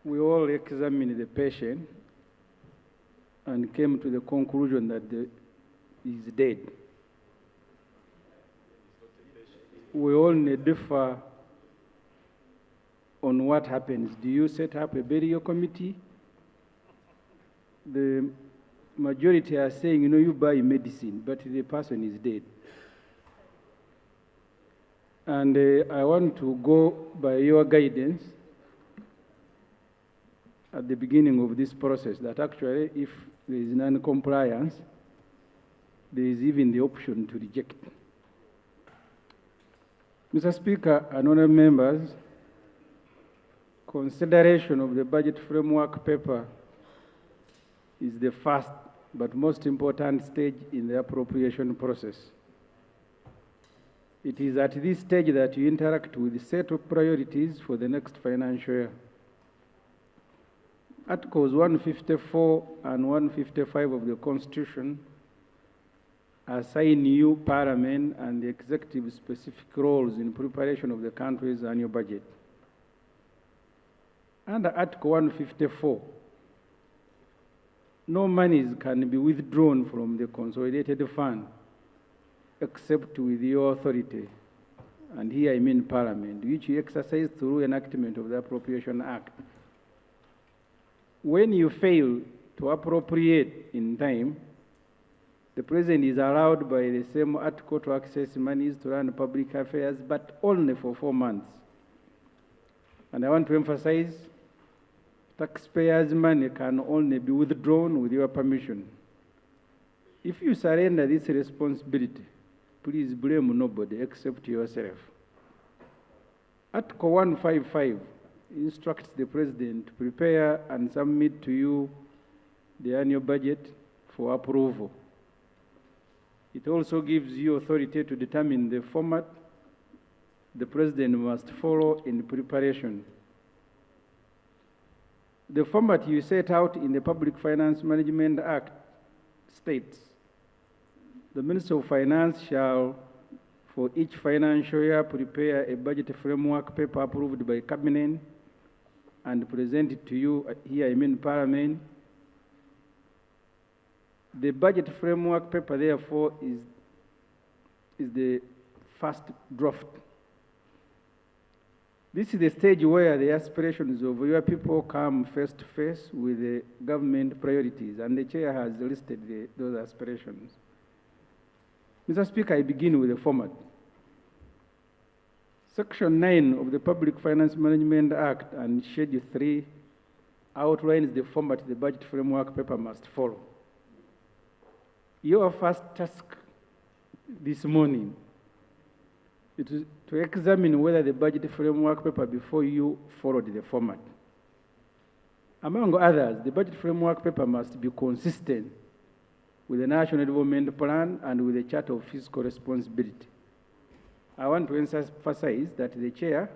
we all examined the patient and came to the conclusion that he is dead. We all differ on what happens. Do you set up a burial committee? The majority are saying, you buy medicine, but the person is dead. And I want to go by your guidance at the beginning of this process that actually if there is non-compliance, there is even the option to reject. Mr. Speaker and honorable members, consideration of the budget framework paper is the first but most important stage in the appropriation process. It is at this stage that you interact with the set of priorities for the next financial year. Articles 154 and 155 of the Constitution assign you, Parliament, and the executive specific roles in preparation of the country's annual budget. Under Article 154, no monies can be withdrawn from the consolidated fund except with your authority, and here I mean Parliament, which you exercise through enactment of the Appropriation Act. When you fail to appropriate in time, the President is allowed by the same article to access monies to run public affairs, but only for 4 months. And I want to emphasize, taxpayers' money can only be withdrawn with your permission. If you surrender this responsibility, please blame nobody except yourself. Article 155 instructs the President to prepare and submit to you the annual budget for approval. It also gives you authority to determine the format the President must follow in preparation. The format you set out in the Public Finance Management Act states, the Minister of Finance shall, for each financial year, prepare a budget framework paper approved by Cabinet and present it to you, here I mean Parliament. The budget framework paper, therefore, is the first draft. This is the stage where the aspirations of your people come face to face with the government priorities, and the Chair has listed those aspirations. Mr. Speaker, I begin with the format. Section 9 of the Public Finance Management Act and Schedule 3 outlines the format the budget framework paper must follow. Your first task this morning is to examine whether the budget framework paper before you followed the format. Among others, the budget framework paper must be consistent with the National Development Plan and with the Charter of Fiscal Responsibility. I want to emphasize that the Chair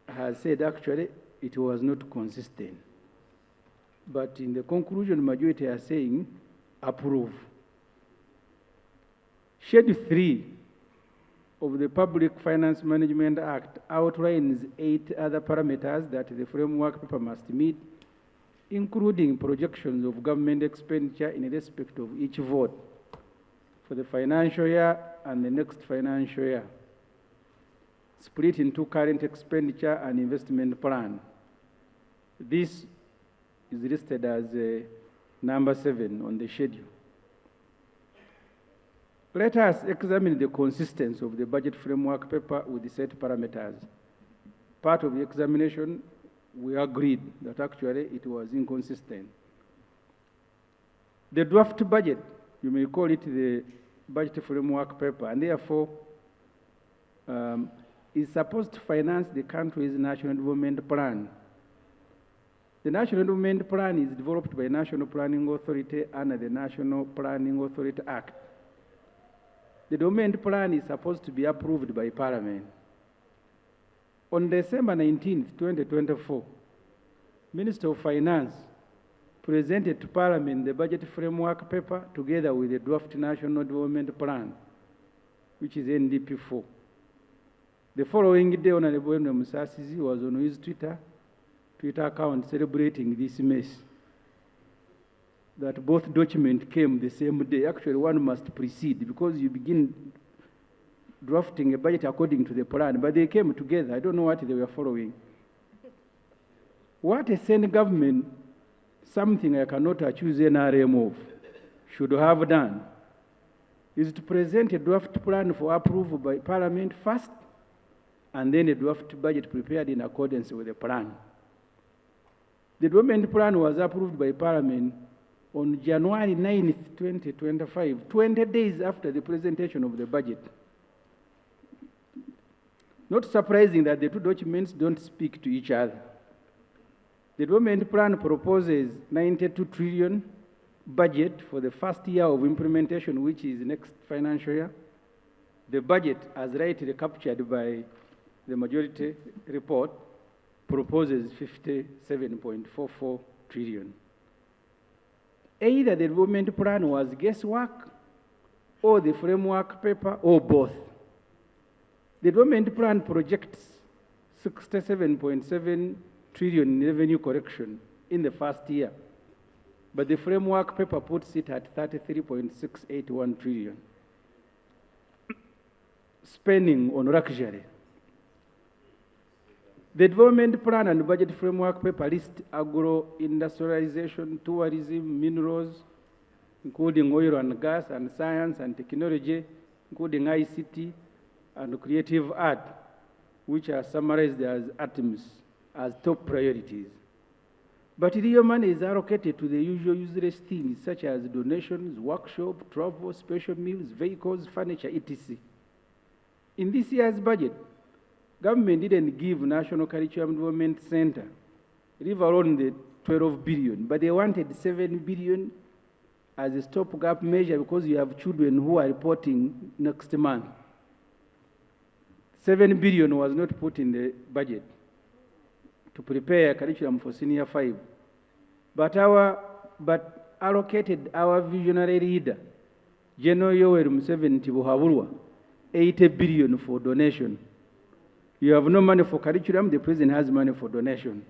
has said actually it was not consistent. But in the conclusion, the majority are saying approve. Schedule 3 of the Public Finance Management Act outlines 8 other parameters that the framework paper must meet, including projections of government expenditure in respect of each vote for the financial year and the next financial year, split into current expenditure and investment plan. This is listed as number 7 on the schedule. Let us examine the consistency of the budget framework paper with the set parameters. Part of the examination, we agreed that actually it was inconsistent. The draft budget, you may call it the budget framework paper, and therefore is supposed to finance the country's national development plan. The National Development Plan is developed by National Planning Authority under the National Planning Authority Act. The development plan is supposed to be approved by Parliament. On December 19, 2024, Minister of Finance presented to Parliament the budget framework paper together with the draft National Development Plan, which is NDP4. The following day, Honorable Musasizi was on his Twitter Twitter account celebrating this mess, that both documents came the same day. Actually, one must precede because you begin drafting a budget according to the plan, but they came together. I don't know what they were following. What a Senate government, something I cannot accuse NRM of, should have done is to present a draft plan for approval by Parliament first, and then a draft budget prepared in accordance with the plan. The development plan was approved by Parliament on January 9th, 2025, 20 days after the presentation of the budget. Not surprising that the two documents don't speak to each other. The development plan proposes 92 trillion budget for the first year of implementation, which is next financial year. The budget, as rightly captured by the majority report, proposes 57.44 trillion. Either the development plan was guesswork, or the framework paper, or both. The development plan projects 67.7 trillion in revenue correction in the first year, but the framework paper puts it at 33.681 trillion. Spending on luxury. The development plan and budget framework paper list agro-industrialization, tourism, minerals, including oil and gas, and science and technology, including ICT and creative art, which are summarized as items as top priorities. But real money is allocated to the usual useless things such as donations, workshop, travel, special meals, vehicles, furniture, etc. In this year's budget, government didn't give National Curriculum Development Center, leave alone the 12 billion, but they wanted 7 billion as a stopgap measure because you have children who are reporting next month. 7 billion was not put in the budget to prepare a curriculum for Senior 5, but allocated our visionary leader, General Yoweri Museveni Tibuhaburwa, 80 billion for donation. You have no money for curriculum, the president has money for donation.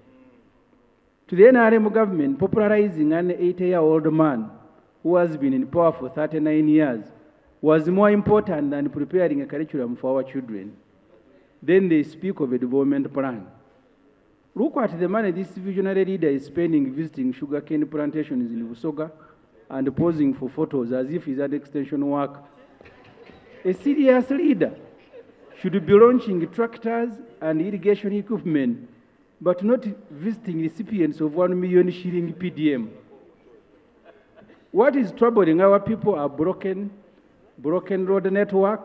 To the NRM government, popularizing an 80-year-old man who has been in power for 39 years was more important than preparing a curriculum for our children. Then they speak of a development plan. Look at the money this visionary leader is spending visiting sugarcane plantations in Busoga and posing for photos as if he's an extension worker. A serious leader should be launching tractors and irrigation equipment, but not visiting recipients of 1 million shilling PDM. What is troubling our people are broken road network,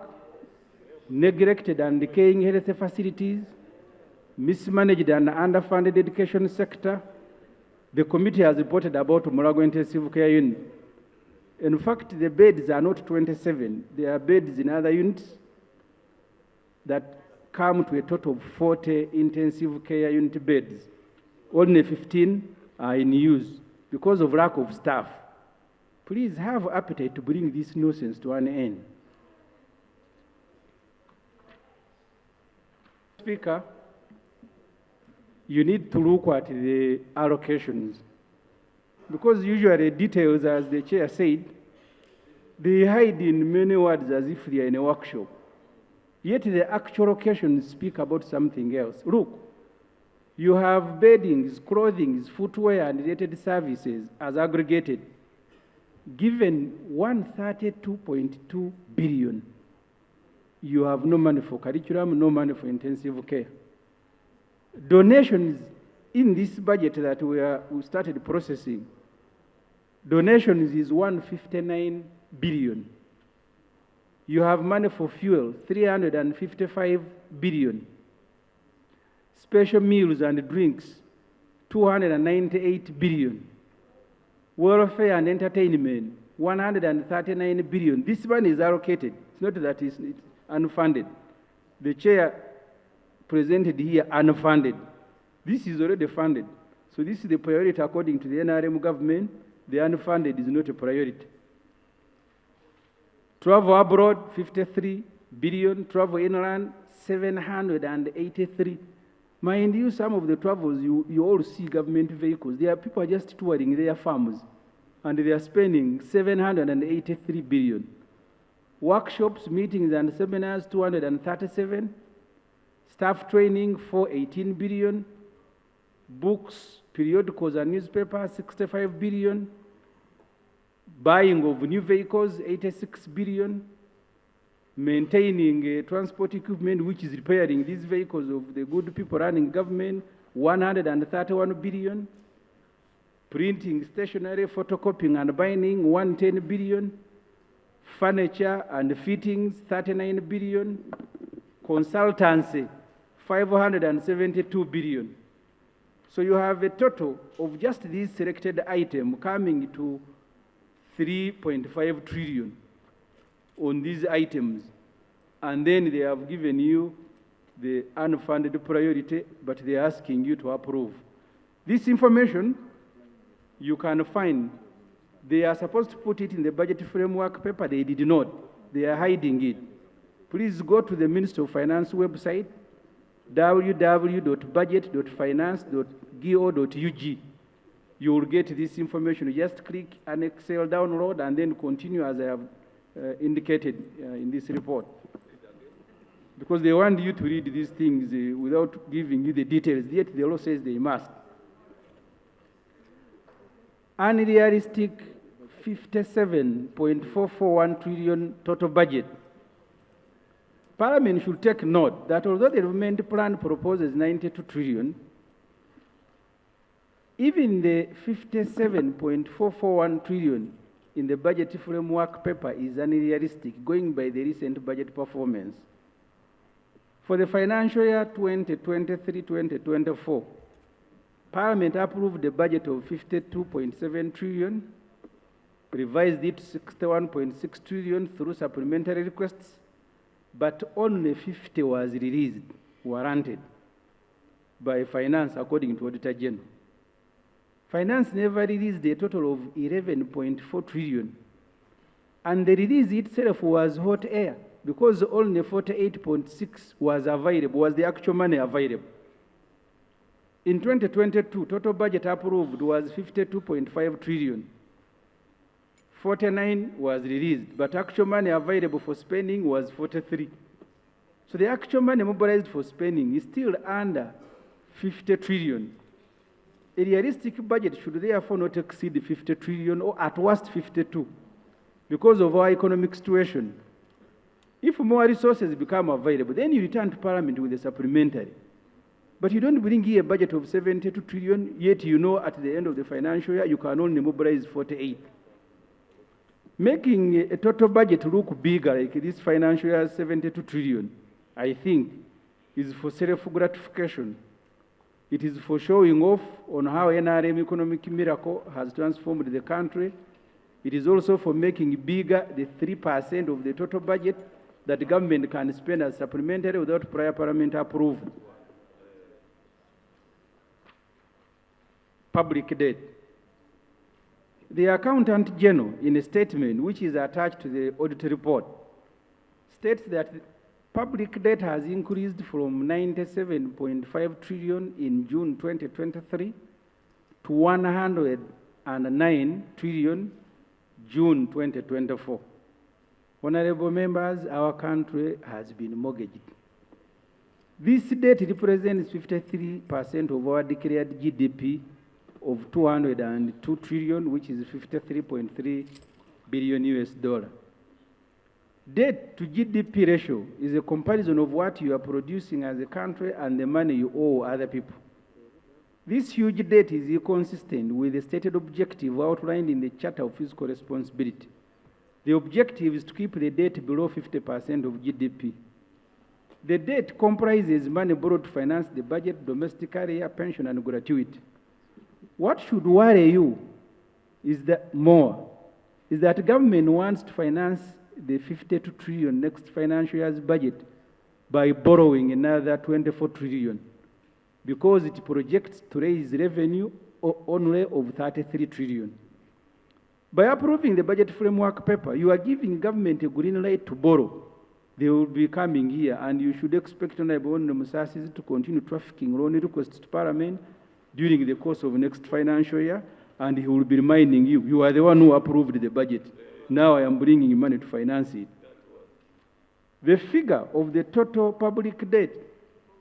neglected and decaying health facilities, mismanaged and underfunded education sector. The committee has reported about Mulago Intensive Care Unit. In fact, the beds are not 27. There are beds in other units that come to a total of 40 intensive care unit beds. Only 15 are in use because of lack of staff. Please have appetite to bring this nonsense to an end. Speaker, you need to look at the allocations because usually details, as the chair said, they hide in many words as if they are in a workshop. Yet the actual allocations speak about something else. Look, you have beddings, clothing, footwear, and related services as aggregated, given 132.2 billion. You have no money for curriculum, no money for intensive care. Donations in this budget that we started processing, donations is 159 billion. You have money for fuel, 355 billion. Special meals and drinks, 298 billion. Welfare and entertainment, 139 billion. This money is allocated. It's not that it's unfunded. The chair presented here unfunded. This is already funded. So this is the priority according to the NRM government. The unfunded is not a priority. Travel abroad, 53 billion. Travel inland, 783. Mind you, some of the travels, you all see government vehicles. There are people just touring their farms, and they are spending 783 billion. Workshops, meetings, and seminars, 237. Staff training, 418 billion. Books, periodicals, and newspapers, 65 billion. Buying of new vehicles, 86 billion. Maintaining transport equipment, which is repairing these vehicles of the good people running government, 131 billion. Printing, stationery, photocopying and binding, 110 billion. Furniture and fittings, 39 billion. Consultancy, 572 billion. So you have a total of just these selected items coming to 3.5 trillion on these items. And then they have given you the unfunded priority, but they're asking you to approve. This information you can find. They are supposed to put it in the budget framework paper. They did not. They are hiding it. Please go to the Ministry of Finance website, www.budget.finance.go.ug. You will get this information. You just click an Excel download and then continue as I have indicated in this report. Because they want you to read these things without giving you the details, yet the law says they must. Unrealistic 57.441 trillion total budget. Parliament should take note that although the development plan proposes 92 trillion, even the 57.441 trillion in the budget framework paper is unrealistic, going by the recent budget performance. For the financial year 2023-2024, Parliament approved a budget of 52.7 trillion, revised it to 61.6 trillion through supplementary requests, but only 50 was released, warranted by Finance according to Auditor General. Finance never released a total of 11.4 trillion, and the release itself was hot air because only 48.6 was available, was the actual money available. In 2022, total budget approved was 52.5 trillion. 49 was released, but actual money available for spending was 43. So the actual money mobilized for spending is still under 50 trillion. A realistic budget should therefore not exceed 50 trillion or at worst 52 because of our economic situation. If more resources become available, then you return to Parliament with a supplementary. But you don't bring here a budget of 72 trillion, yet you know at the end of the financial year you can only mobilize 48. Making a total budget look bigger like this financial year 72 trillion, I think, is for self-gratification. It is for showing off on how NRM economic miracle has transformed the country. It is also for making bigger the 3% of the total budget that the government can spend as supplementary without prior Parliament approval. Public debt. The Accountant General, in a statement which is attached to the audit report, states that public debt has increased from 97.5 trillion in June 2023 to 109 trillion June 2024. Honorable members, our country has been mortgaged. This debt represents 53% of our declared GDP of 202 trillion, which is 53.3 billion US dollar. Debt to GDP ratio is a comparison of what you are producing as a country and the money you owe other people. This huge debt is inconsistent with the stated objective outlined in the Charter of Fiscal Responsibility. The objective is to keep the debt below 50% of GDP. The debt comprises money borrowed to finance the budget, domestic area, pension, and gratuity. What should worry you is that government wants to finance the 52 trillion next financial year's budget by borrowing another 24 trillion because it projects to raise revenue only of 33 trillion. By approving the budget framework paper, you are giving government a green light to borrow, they will be coming here, and you should expect Honorable Musasi's to continue trafficking loan requests to Parliament during the course of next financial year, and he will be reminding you, you are the one who approved the budget. Now I am bringing money to finance it. The figure of the total public debt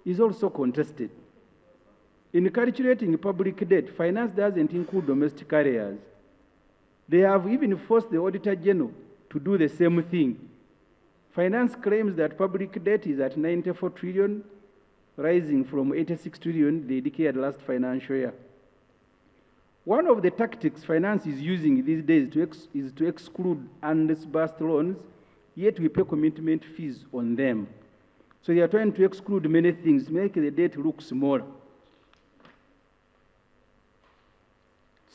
is also contested. In calculating public debt, finance doesn't include domestic arrears. They have even forced the Auditor General to do the same thing. Finance claims that public debt is at 94 trillion, rising from 86 trillion they declared last financial year. One of the tactics finance is using these days is to exclude undisbursed loans, yet we pay commitment fees on them. So they are trying to exclude many things, make the debt look smaller.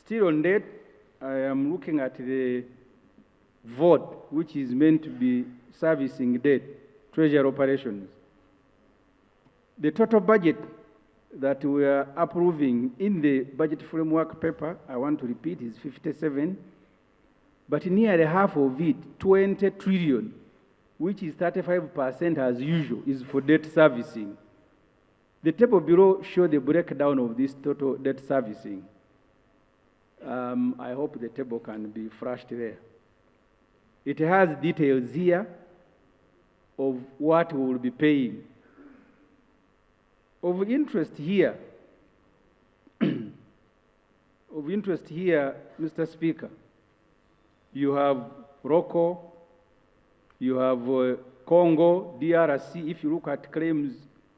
Still on debt, I am looking at the vote, which is meant to be servicing debt, treasury operations. The total budget that we are approving in the budget framework paper, I want to repeat, is 57, but nearly half of it, 20 trillion, which is 35% as usual, is for debt servicing. The table below shows the breakdown of this total debt servicing. I hope the table can be flashed there. It has details here of what we will be paying. Of interest here, Mr. Speaker, you have ROCO, you have Congo, DRC. If you look at claims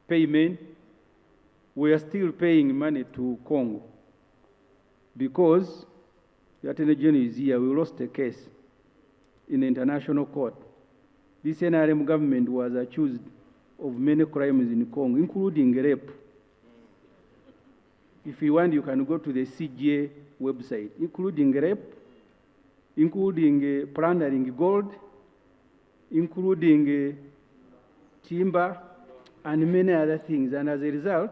payment, we are still paying money to Congo because the Attorney General is here. We lost a case in the international court. This NRM government was accused of many crimes in Congo, including rape. If you want, you can go to the CGA website, including rape, including plundering gold, including timber, and many other things. And as a result,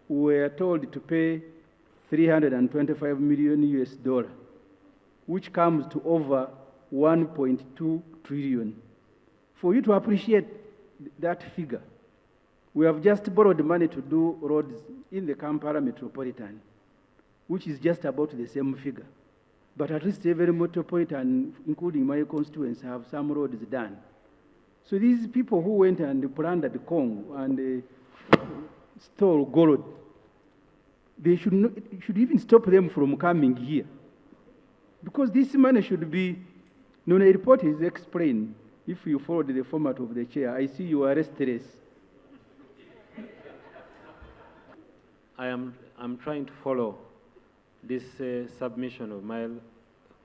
we were told to pay $325 million US, which comes to over 1.2 trillion. For you to appreciate that figure, we have just borrowed money to do roads in the Kampala metropolitan, which is just about the same figure. But at least every metropolitan, including my constituents, have some roads done. So these people who went and plundered Congo and stole gold, they should even stop them from coming here. Because this money should be, no, the report is explained. If you followed the format of the chair, I see you are restless. I'm trying to follow this submission of my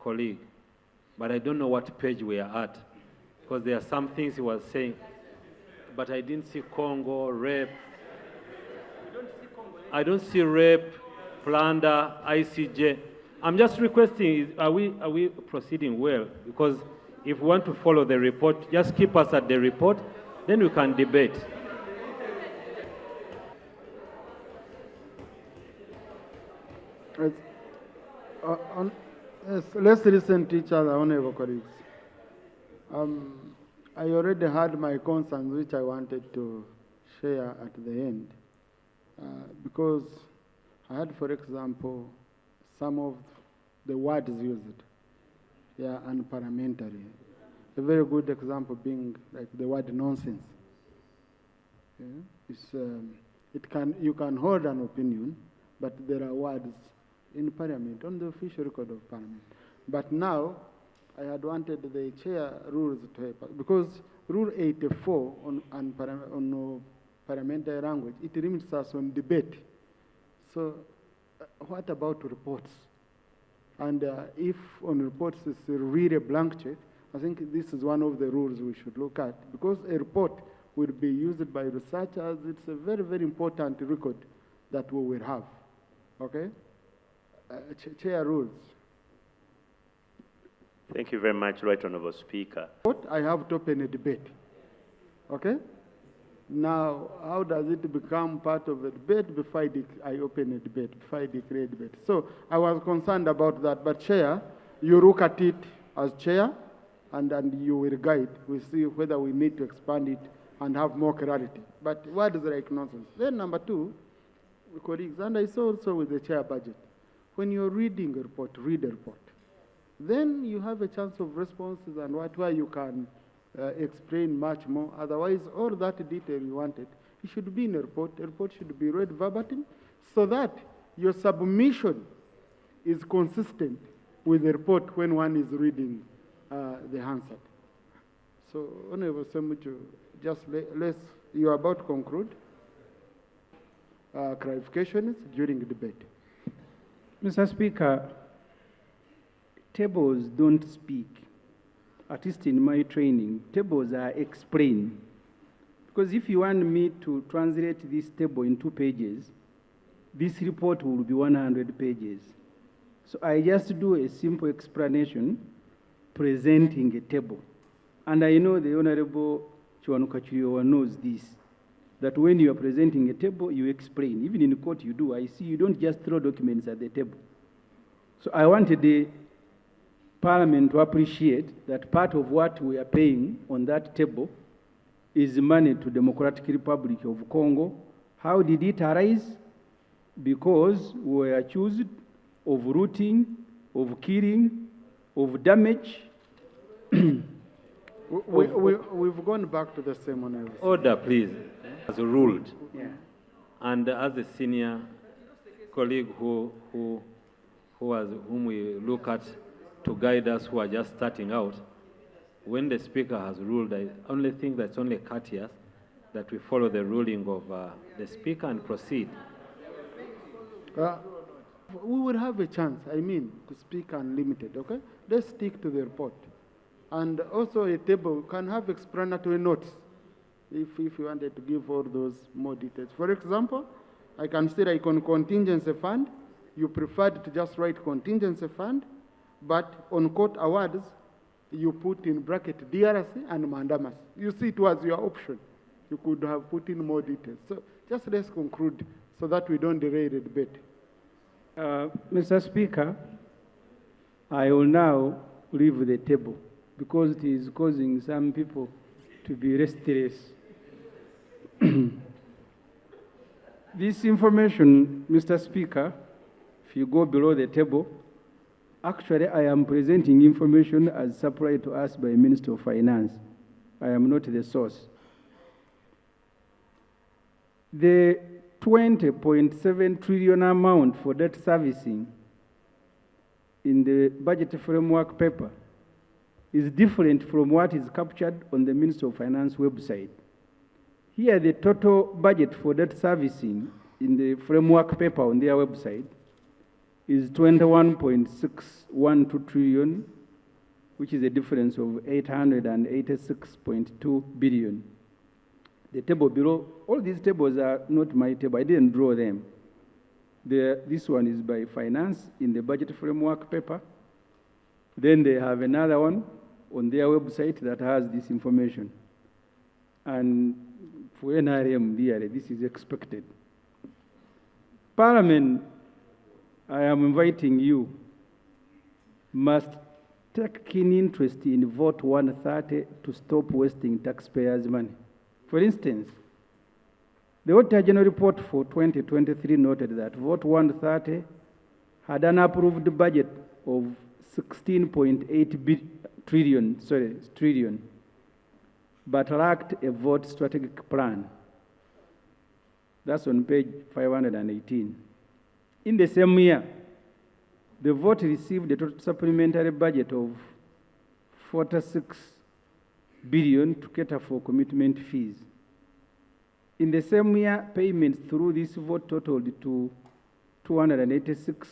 colleague, but I don't know what page we are at, because there are some things he was saying, but I didn't see Congo, rape. I don't see rape, plunder, ICJ. I'm just requesting, are we proceeding well? Because if we want to follow the report, just keep us at the report, then we can debate. Yes, let's listen to each other, honorable colleagues. I already had my concerns, which I wanted to share at the end, because I had, for example, some of the words used, unparliamentary. A very good example being like the word nonsense. You can hold an opinion, but there are words in Parliament, on the official record of Parliament. But now, I had wanted the chair rules to help us, because Rule 84 on parliamentary language, it limits us on debate. So, what about reports? And if on reports it's really a blank check, I think this is one of the rules we should look at, because a report will be used by researchers. It's a very, very important record that we will have. Okay? Chair rules. Thank you very much, Right Honourable Speaker. I have to open a debate. Okay? Now, how does it become part of a debate before I open a debate, before I declare a debate? So I was concerned about that. But Chair, you look at it as Chair, and you will guide. We see whether we need to expand it and have more clarity. But words like nonsense. Then number two, colleagues, and I saw also with the chair budget, when you're reading a report, read a report. Then you have a chance of responses and where you can explain much more. Otherwise, all that detail you wanted, it should be in a report. A report should be read verbatim so that your submission is consistent with the report when one is reading the Hansard. So, Honorable Ssemujju, just you are about to conclude. Clarifications during the debate. Mr. Speaker, tables don't speak. At least in my training, tables are explained. Because if you want me to translate this table in 2 pages, this report will be 100 pages. So I just do a simple explanation presenting a table. And I know the Honorable Chiwanuka Chiriowa knows this, that when you are presenting a table, you explain. Even in court you do. I see you don't just throw documents at the table. So I wanted the Parliament to appreciate that part of what we are paying on that table is money to Democratic Republic of Congo. How did it arise? Because we were accused of looting, of killing, of damage. We've gone back to the same one. Order, please. As ruled. Yeah. And as a senior colleague whom we look at to guide us who are just starting out, when the Speaker has ruled, I only think that's only courteous that we follow the ruling of the Speaker and proceed. We will have a chance, to speak unlimited, okay? Let's stick to the report. And also a table can have explanatory notes if you wanted to give all those more details. For example, I can say like on contingency fund, you preferred to just write contingency fund, but on court awards, you put in bracket DRC and mandamus. You see, it was your option. You could have put in more details. So just let's conclude so that we don't derail the debate. Mr. Speaker, I will now leave the table because it is causing some people to be restless. This information, Mr. Speaker, if you go below the table, actually I am presenting information as supplied to us by Minister of Finance. I am not the source. The 20.7 trillion amount for debt servicing in the budget framework paper is different from what is captured on the Minister of Finance website. Here, the total budget for debt servicing in the framework paper on their website is 21.612 trillion, which is a difference of 886.2 billion. The table below, all these tables are not my table. I didn't draw them. This one is by Finance in the budget framework paper. Then they have another one on their website that has this information. And for NRM, this is expected. Parliament, I am inviting you, must take keen interest in Vote 130 to stop wasting taxpayers' money. For instance, the Auditor General report for 2023 noted that Vote 130 had an approved budget of 16.8 trillion, but lacked a vote strategic plan. That's on page 518. In the same year, the vote received a total supplementary budget of 46 billion to cater for commitment fees. In the same year, payments through this vote totaled to 286,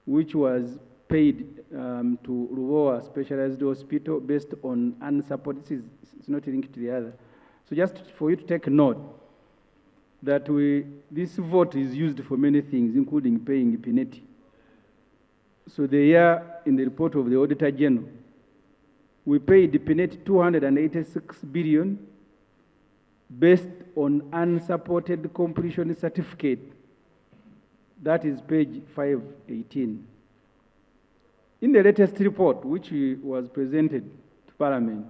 which was paid to Ruoa Specialized Hospital based on unsupported. It's not linked to the other. So just for you to take note that this vote is used for many things, including paying penalty. So the year in the report of the Auditor General, we paid the penalty 286 billion based on unsupported completion certificate. That is page 518. In the latest report, which was presented to Parliament,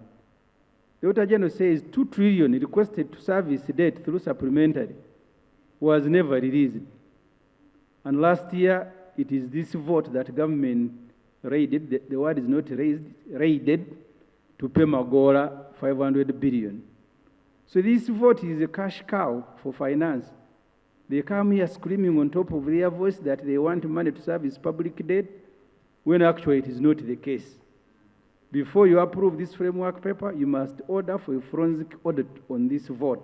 the Auditor General says 2 trillion requested to service debt through supplementary was never released. And last year, it is this vote that government raided, the word is not raised, raided, to pay Magora 500 billion. So this vote is a cash cow for finance. They come here screaming on top of their voice that they want money to service public debt, when actually it is not the case. Before you approve this framework paper, you must order for a forensic audit on this vote.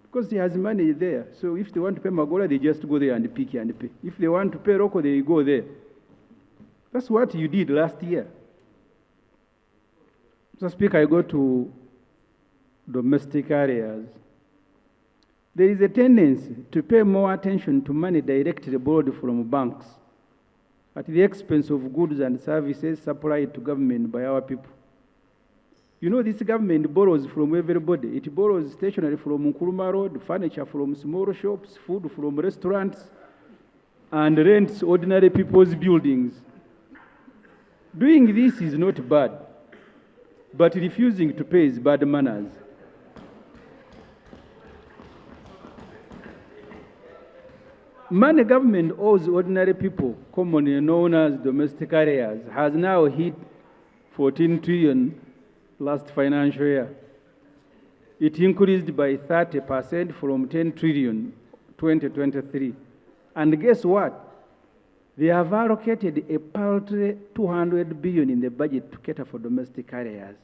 Because he has money there. So if they want to pay Magora, they just go there and pick and pay. If they want to pay Rocco, they go there. That's what you did last year. Mr. Speaker, I go to domestic areas. There is a tendency to pay more attention to money directly borrowed from banks at the expense of goods and services supplied to government by our people. You know, this government borrows from everybody. It borrows stationery from Nkuruma Road, furniture from small shops, food from restaurants, and rents ordinary people's buildings. Doing this is not bad, but refusing to pay is bad manners. Money government owes ordinary people, commonly known as domestic areas, has now hit 14 trillion last financial year. It increased by 30% from 10 trillion 2023. And guess what? They have allocated a paltry 200 billion in the budget to cater for domestic areas.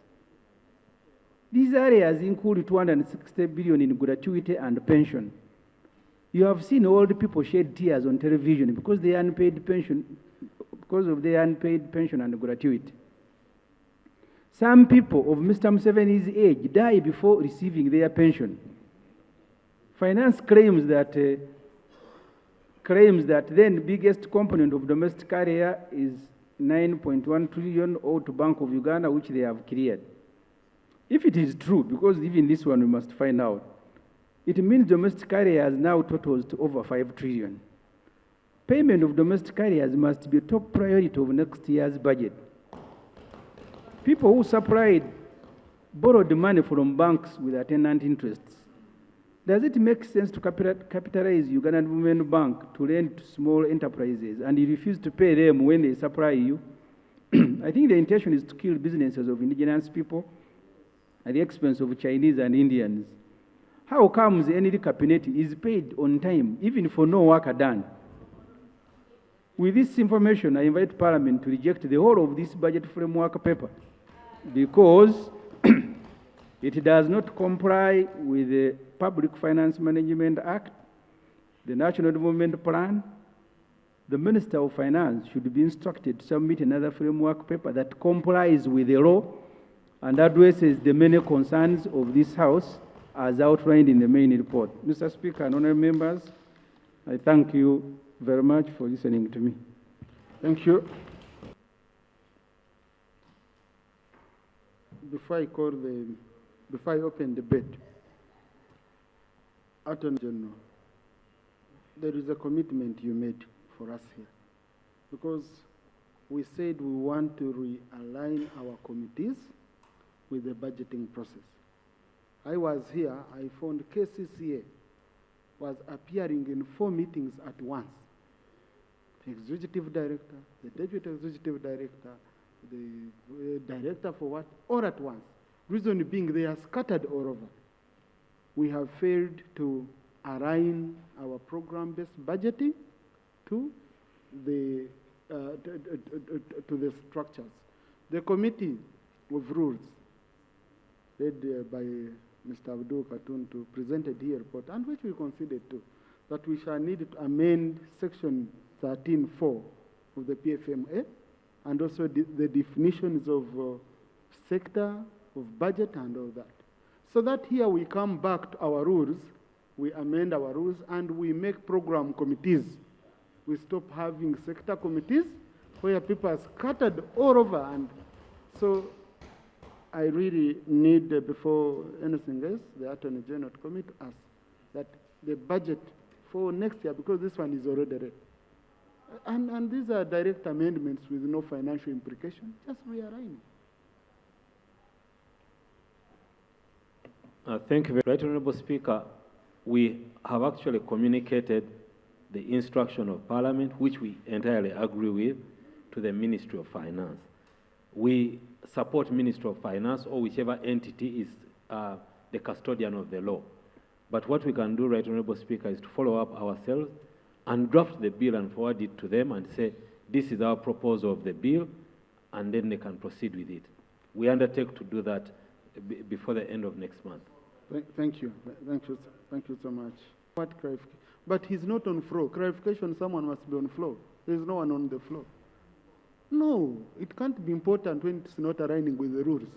These areas include 260 billion in gratuity and pension. You have seen old people shed tears on television because of their unpaid pension and gratuity. Some people of Mr. Museveni's age die before receiving their pension. Finance claims that then biggest component of domestic area is 9.1 trillion owed to Bank of Uganda, which they have cleared. If it is true, because even this one we must find out, it means domestic areas now totals to over 5 trillion. Payment of domestic areas must be a top priority of next year's budget. People who borrowed money from banks with attendant interests. Does it make sense to capitalize Ugandan Development Bank to lend to small enterprises and you refuse to pay them when they supply you? I think the intention is to kill businesses of indigenous people at the expense of Chinese and Indians. How comes any cabinet is paid on time, even for no work done? With this information, I invite Parliament to reject the whole of this budget framework paper because it does not comply with the Public Finance Management Act, the National Development Plan. The Minister of Finance should be instructed to submit another framework paper that complies with the law and addresses the many concerns of this House as outlined in the main report. Mr. Speaker and honorable members, I thank you very much for listening to me. Thank you. Before I open debate, Attorney General, there is a commitment you made for us here, because we said we want to realign our committees with the budgeting process. I was here, I found KCCA was appearing in 4 meetings at once. The executive director, the deputy executive director, the director for what, all at once. Reason being they are scattered all over. We have failed to align our program-based budgeting to the structures. The committee of rules, led by Mr. Abdul Katun, to presented here report, and which we considered too, that we shall need to amend section 13.4 of the PFMA, and also the definitions of sector, of budget, and all that. So that here we come back to our rules, we amend our rules, and we make program committees. We stop having sector committees where people are scattered all over. And so I really need, before anything else, the Attorney General to commit us that the budget for next year, because this one is already ready, And these are direct amendments with no financial implication, just rearrange. Thank you. Right Honourable Speaker, we have actually communicated the instruction of Parliament, which we entirely agree with, to the Ministry of Finance. We support Ministry of Finance or whichever entity is the custodian of the law. But what we can do, Right Honourable Speaker, is to follow up ourselves and draft the bill and forward it to them and say, this is our proposal of the bill, and then they can proceed with it. We undertake to do that before the end of next month. Thank you. Thank you so much. What clarification? But he's not on floor. Clarification, someone must be on floor. There's no one on the floor. No, it can't be important when it's not aligning with the rules.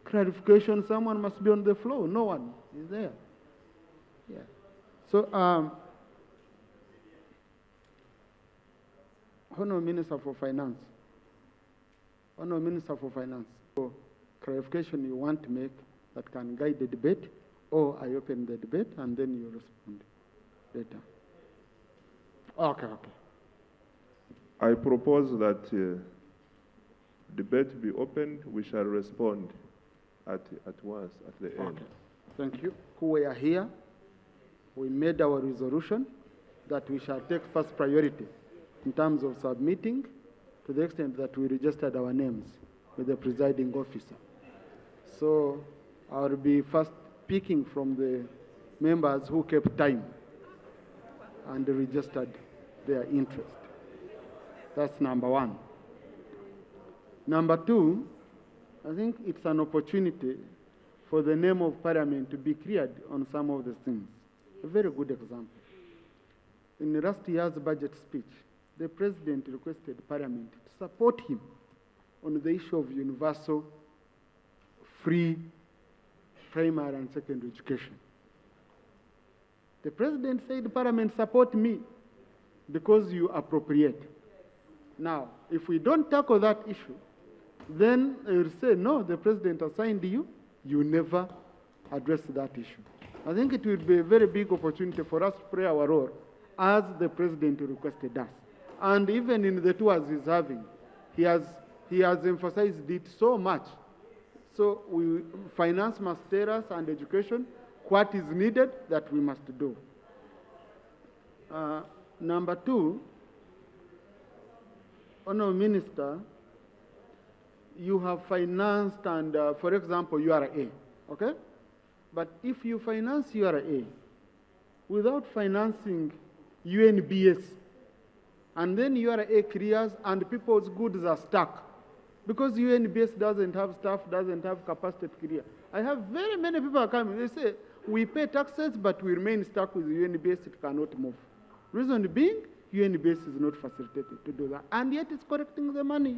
Clarification, someone must be on the floor. No one is there. Yeah. So, Honourable Minister for Finance. Honourable Minister for Finance. So, clarification you want to make that can guide the debate, or I open the debate and then you respond later. Okay. I propose that debate be opened. We shall respond at once at the end. Okay. Thank you. Who were here, we made our resolution that we shall take first priority in terms of submitting, to the extent that we registered our names with the presiding officer. So I'll be first picking from the members who kept time and registered their interest. That's number one. Number two, I think it's an opportunity for the name of Parliament to be cleared on some of the things. A very good example. In last year's budget speech, the President requested Parliament to support him on the issue of universal free primary and secondary education. The President said, Parliament, support me because you appropriate. Now, if we don't tackle that issue, then they will say, no, the President assigned you, you never address that issue. I think it will be a very big opportunity for us to play our role as the President requested us. And even in the tours he's having, he has emphasized it so much. So finance must tell us, and education, what is needed that we must do. Number two, Honourable Minister, you have financed and, for example, URA, okay? But if you finance URA without financing UNBS, and then URA clears and people's goods are stuck, because UNBS doesn't have staff, doesn't have capacity to clear. I have very many people coming, they say, we pay taxes, but we remain stuck with UNBS, it cannot move. Reason being, UNBS is not facilitated to do that, and yet it's collecting the money.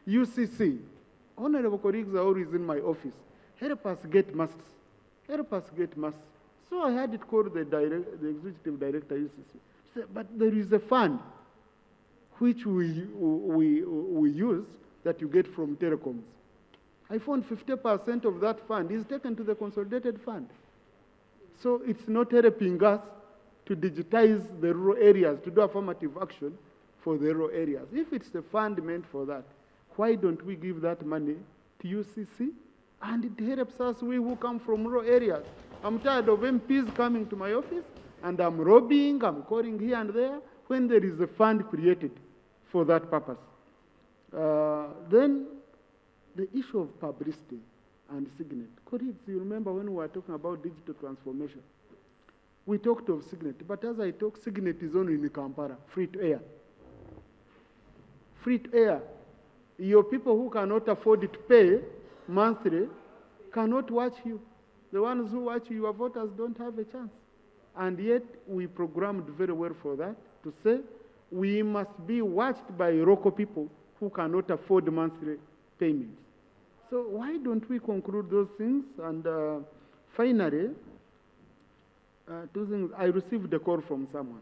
UCC, honorable colleagues are always in my office, help us get masks, help us get masks. So I had it called the executive director UCC. Say, but there is a fund which we use that you get from telecoms. I found 50% of that fund is taken to the consolidated fund. So it's not helping us to digitize the rural areas, to do affirmative action for the rural areas. If it's the fund meant for that, why don't we give that money to UCC? And it helps us, we who come from rural areas. I'm tired of MPs coming to my office, and I'm lobbying, I'm calling here and there, when there is a fund created for that purpose. Then the issue of publicity and Signet. Colleagues, you remember when we were talking about digital transformation, we talked of Signet, but as I talk, Signet is only in Kampala, free to air. Free to air. Your people who cannot afford to pay monthly cannot watch you. The ones who watch you, your voters don't have a chance. And yet we programmed very well for that, to say we must be watched by local people who cannot afford monthly payments. So why don't we conclude those things? And finally, two things. I received a call from someone.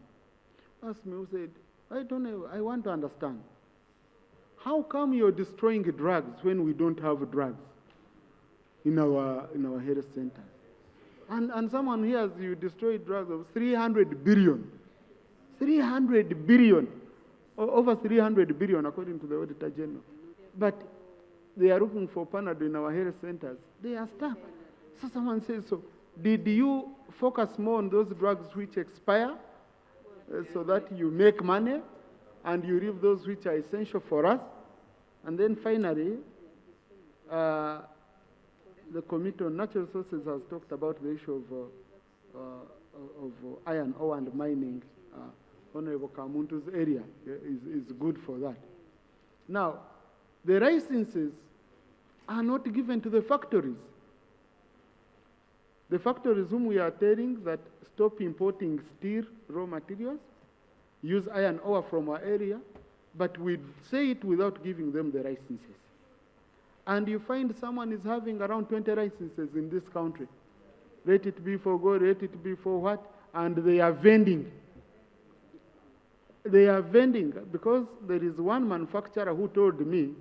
Asked me, who said, I don't know, I want to understand. How come you're destroying drugs when we don't have drugs in our health centers? And someone hears you destroy drugs of 300 billion. 300 billion. over 300 billion according to the Auditor General. But they are looking for Panado in our health centers. They are stuck. So someone says, so did you focus more on those drugs which expire so that you make money and you leave those which are essential for us? And then finally, the Committee on Natural Resources has talked about the issue of iron ore and mining. Honorable Kamuntu's area is good for that. Now, the licenses are not given to the factories. The factories whom we are telling that stop importing steel raw materials, use iron ore from our area, but we say it without giving them the licenses. And you find someone is having around 20 licenses in this country. Let it be for gold, let it be for what? And they are vending. They are vending because there is one manufacturer who told me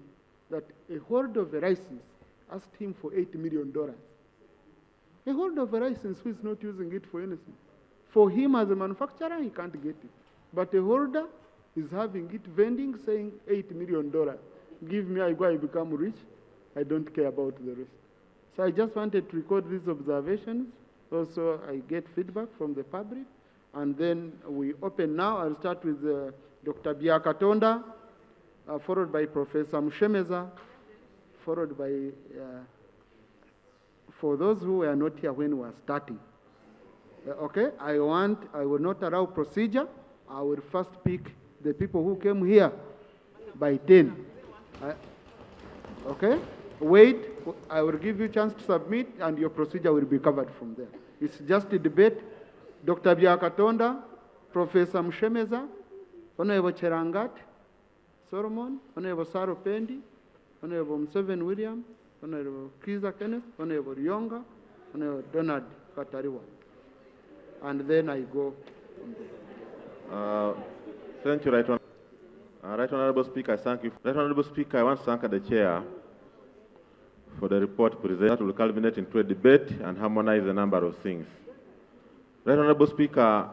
that a holder of a license asked him for $8 million. A holder of a license who is not using it for anything. For him as a manufacturer, he can't get it. But a holder is having it vending, saying $8 million. Give me, I go, I become rich. I don't care about the rest. So I just wanted to record these observations. Also, I get feedback from the public. And then we open now. I'll start with Dr. Biakatonda, followed by Professor Mshemeza, followed by, for those who were not here when we were starting. Okay, I will not allow procedure. I will first pick the people who came here by 10. Okay, wait, I will give you a chance to submit and your procedure will be covered from there. It's just a debate. Dr. Biakatonda, Professor Mshemeza, Honorable Cherangat, Solomon, Honorable Saro Pendi, Honorable Mseven William, Honorable Kiza Kenneth, Honorable Yonga, Honorable Donald Katariwa. And then I go from there. Thank you, Right Honorable Speaker, thank you. Right Honorable Speaker, I want to thank the Chair for the report presented that will culminate into a debate and harmonize a number of things. Right Honorable Speaker,